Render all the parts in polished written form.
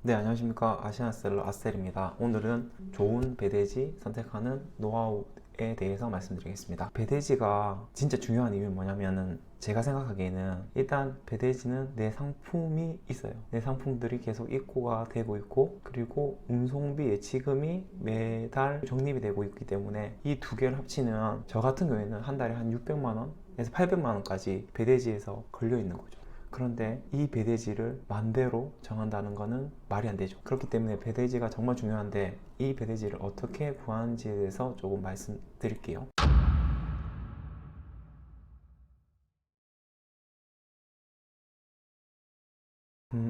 네, 안녕하십니까. 아시안셀러 아셀입니다. 오늘은 좋은 배대지 선택하는 노하우에 대해서 말씀드리겠습니다. 배대지가 진짜 중요한 이유는 뭐냐면은 제가 생각하기에는 일단 배대지는 내 상품이 있어요. 내 상품들이 계속 입고가 되고 있고, 그리고 운송비 예치금이 매달 적립이 되고 있기 때문에 이 두 개를 합치면 저 같은 경우에는 한 달에 한 600만 원에서 800만 원까지 배대지에서 걸려 있는 거죠. 그런데 이 배대지를 맘대로 정한다는 것은 말이 안 되죠. 그렇기 때문에 배대지가 정말 중요한데 이 배대지를 어떻게 구하는지에 대해서 조금 말씀드릴게요.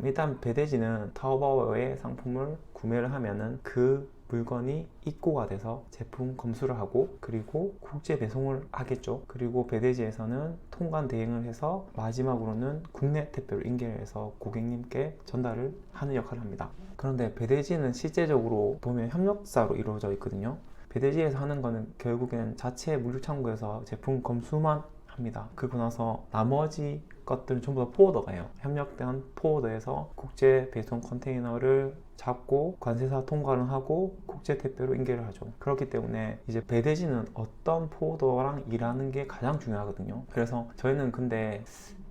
일단 배대지는 타오바오의 상품을 구매를 하면은 그 물건이 입고가 돼서 제품 검수를 하고, 그리고 국제 배송을 하겠죠. 그리고 배대지에서는 통관 대행을 해서 마지막으로는 국내 택배로 인계해서 고객님께 전달을 하는 역할을 합니다. 그런데 배대지는 실제적으로 보면 협력사로 이루어져 있거든요. 배대지에서 하는 거는 결국엔 자체 물류창고에서 제품 검수만 합니다. 그리고 나서 나머지 것들은 전부 다 포워더가 해요. 협력된 포워더에서 국제 배송 컨테이너를 잡고 관세사 통과를 하고 국제 택배로 인계를 하죠. 그렇기 때문에 이제 배대지는 어떤 포워더랑 일하는 게 가장 중요하거든요. 그래서 저희는 근데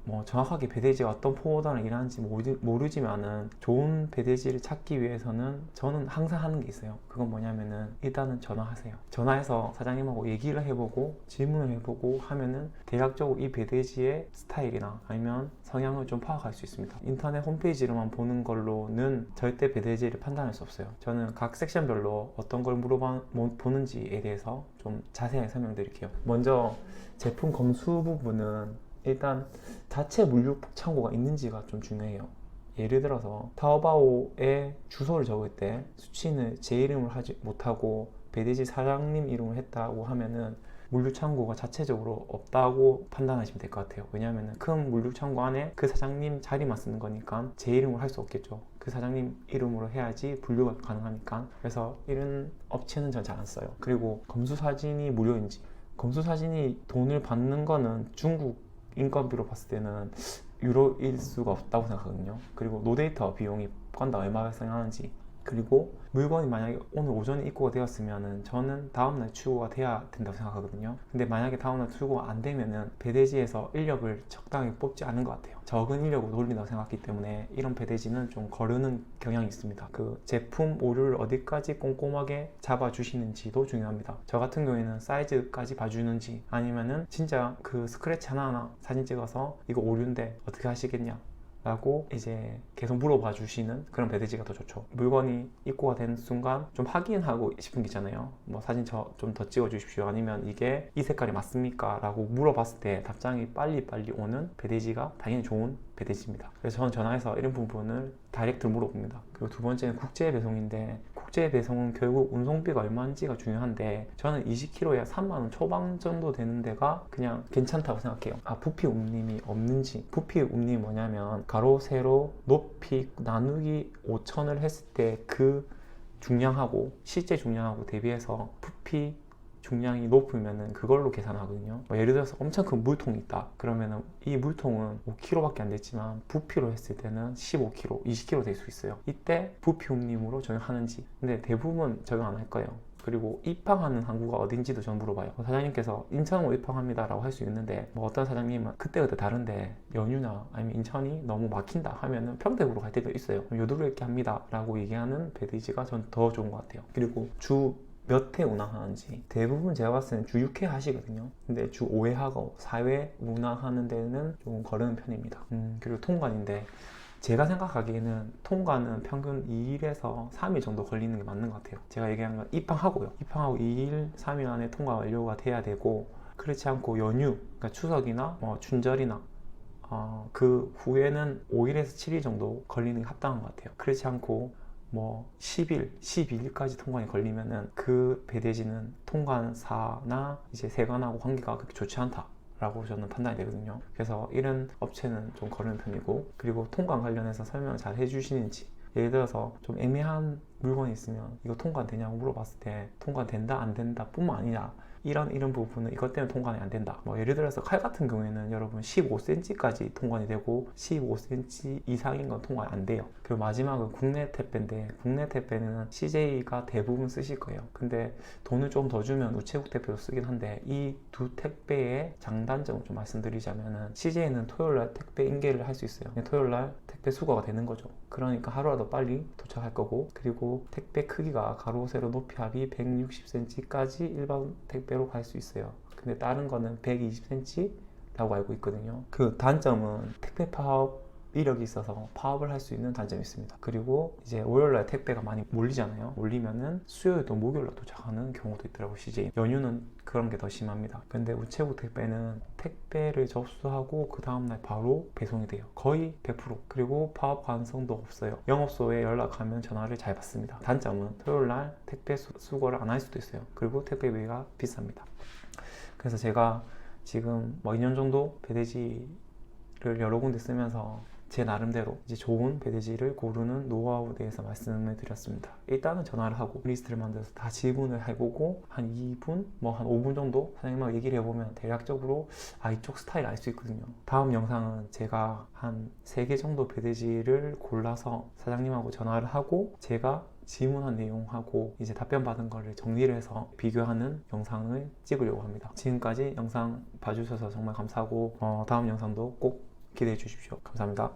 뭐 정확하게 배대지가 어떤 포워더랑 일하는지 모르지만은 좋은 배대지를 찾기 위해서는 저는 항상 하는 게 있어요. 그건 뭐냐면은 일단은 전화하세요. 전화해서 사장님하고 얘기를 해보고 질문을 해보고 하면은 대략적으로 이 배대지의 스타일이나 아니면 성향을 좀 파악할 수 있습니다. 인터넷 홈페이지로만 보는 걸로는 절대 배대지를 판단할 수 없어요. 저는 각 섹션별로 어떤 걸 보는지에 대해서 좀 자세하게 설명드릴게요. 먼저 제품 검수 부분은 일단 자체 물류 창고가 있는지가 좀 중요해요. 예를 들어서 타오바오에 주소를 적을 때 수치는 제 이름을 하지 못하고 배대지 사장님 이름을 했다고 하면은 물류 창고가 자체적으로 없다고 판단하시면 될 것 같아요. 왜냐하면 큰 물류 창고 안에 그 사장님 자리만 쓰는 거니까 제 이름을 할 수 없겠죠. 그 사장님 이름으로 해야지 분류가 가능하니까. 그래서 이런 업체는 전 잘 안 써요. 그리고 검수 사진이 무료인지, 검수 사진이 돈을 받는 거는 중국 인건비로 봤을 때는 유로일 수가 없다고 생각하거든요. 그리고 노데이터 비용이 건당 얼마 발생하는지, 그리고 물건이 만약에 오늘 오전에 입고가 되었으면 저는 다음날 출고가 돼야 된다고 생각하거든요. 근데 만약에 다음날 출고가 안 되면은 배대지에서 인력을 적당히 뽑지 않은 것 같아요. 적은 인력으로 돌린다고 생각하기 때문에 이런 배대지는 좀 거르는 경향이 있습니다. 그 제품 오류를 어디까지 꼼꼼하게 잡아주시는지도 중요합니다. 저 같은 경우에는 사이즈까지 봐주는지, 아니면은 진짜 그 스크래치 하나하나 사진 찍어서 이거 오류인데 어떻게 하시겠냐 라고 이제 계속 물어봐 주시는 그런 배대지가 더 좋죠. 물건이 입고가 된 순간 좀 확인하고 싶은 게 있잖아요. 뭐 사진 좀 더 찍어 주십시오, 아니면 이게 이 색깔이 맞습니까? 라고 물어봤을 때 답장이 빨리빨리 오는 배대지가 당연히 좋은 배대지입니다. 그래서 저는 전화해서 이런 부분을 다이렉트로 물어봅니다. 그리고 두 번째는 국제 배송인데, 국제 배송은 결국 운송비가 얼마인지가 중요한데 저는 20kg에 3만원 초반 정도 되는 데가 그냥 괜찮다고 생각해요. 부피 움님이 없는지. 부피 움님이 뭐냐면 가로 세로 높이 나누기 5천을 했을 때 그 중량하고 실제 중량하고 대비해서 부피 중량이 높으면은 그걸로 계산하거든요. 예를 들어서 엄청 큰 물통이 있다. 그러면은 이 물통은 5kg밖에 안 됐지만 부피로 했을 때는 15kg, 20kg 될 수 있어요. 이때 부피 운임으로 적용하는지. 근데 대부분 적용 안 할 거예요. 그리고 입항하는 항구가 어딘지도 저는 물어봐요. 사장님께서 인천으로 입항합니다 라고 할 수 있는데, 뭐 어떤 사장님은 그때그때 다른데 연휴나 아니면 인천이 너무 막힌다 하면은 평택으로 갈 때도 있어요. 요도로 이렇게 합니다 라고 얘기하는 배대지가 전 더 좋은 것 같아요. 그리고 주 몇 회 운항하는지, 대부분 제가 봤을 때는 주 6회 하시거든요. 근데 주 5회 하고 4회 운항하는 데는 조금 거르는 편입니다. 그리고 통관인데 제가 생각하기에는 통관은 평균 2일에서 3일 정도 걸리는 게 맞는 것 같아요. 제가 얘기한 건 입항하고요. 입항하고 2일, 3일 안에 통관 완료가 돼야 되고, 그렇지 않고 연휴, 그러니까 추석이나 뭐 춘절이나 그 후에는 5일에서 7일 정도 걸리는 게 합당한 것 같아요. 그렇지 않고 뭐 10일, 12일까지 통관이 걸리면은 그 배대지는 통관사나 이제 세관하고 관계가 그렇게 좋지 않다 라고 저는 판단이 되거든요. 그래서 이런 업체는 좀 거르는 편이고, 그리고 통관 관련해서 설명을 잘 해주시는지, 예를 들어서 좀 애매한 물건이 있으면 이거 통관되냐고 물어봤을 때 통관된다 안 된다 뿐만 아니라 이런 부분은 이것 때문에 통관이 안 된다. 뭐 예를 들어서 칼 같은 경우에는 여러분 15cm까지 통관이 되고 15cm 이상인 건 통관이 안 돼요. 그리고 마지막은 국내 택배인데, 국내 택배는 CJ가 대부분 쓰실 거예요. 근데 돈을 좀 더 주면 우체국 택배도 쓰긴 한데, 이 두 택배의 장단점을 좀 말씀드리자면은, CJ는 토요일날 택배 인계를 할 수 있어요. 토요일날 택배 수거가 되는 거죠. 그러니까 하루라도 빨리 도착할 거고, 그리고 택배 크기가 가로 세로 높이 합이 160cm까지 일반 택배로 갈 수 있어요. 근데 다른 거는 120cm 라고 알고 있거든요. 그 단점은 택배 파업 이력이 있어서 파업을 할 수 있는 단점이 있습니다. 그리고 이제 월요일날 택배가 많이 몰리잖아요. 몰리면은 수요일도 목요일날 도착하는 경우도 있더라고. CJ 연휴는 그런 게 더 심합니다. 근데 우체국 택배는 택배를 접수하고 그 다음날 바로 배송이 돼요. 거의 100%. 그리고 파업 가능성도 없어요. 영업소에 연락하면 전화를 잘 받습니다. 단점은 토요일날 택배 수거를 안 할 수도 있어요. 그리고 택배비가 비쌉니다. 그래서 제가 지금 뭐 2년 정도 배대지를 여러 군데 쓰면서 제 나름대로 이제 좋은 배대지를 고르는 노하우에 대해서 말씀을 드렸습니다. 일단은 전화를 하고 리스트를 만들어서 다 지문을 해보고 한 2분, 뭐 한 5분 정도 사장님하고 얘기를 해보면 대략적으로 이쪽 스타일 알 수 있거든요. 다음 영상은 제가 한 3개 정도 배대지를 골라서 사장님하고 전화를 하고 제가 질문한 내용하고 이제 답변 받은 거를 정리를 해서 비교하는 영상을 찍으려고 합니다. 지금까지 영상 봐주셔서 정말 감사하고 다음 영상도 꼭 기대해 주십시오. 감사합니다.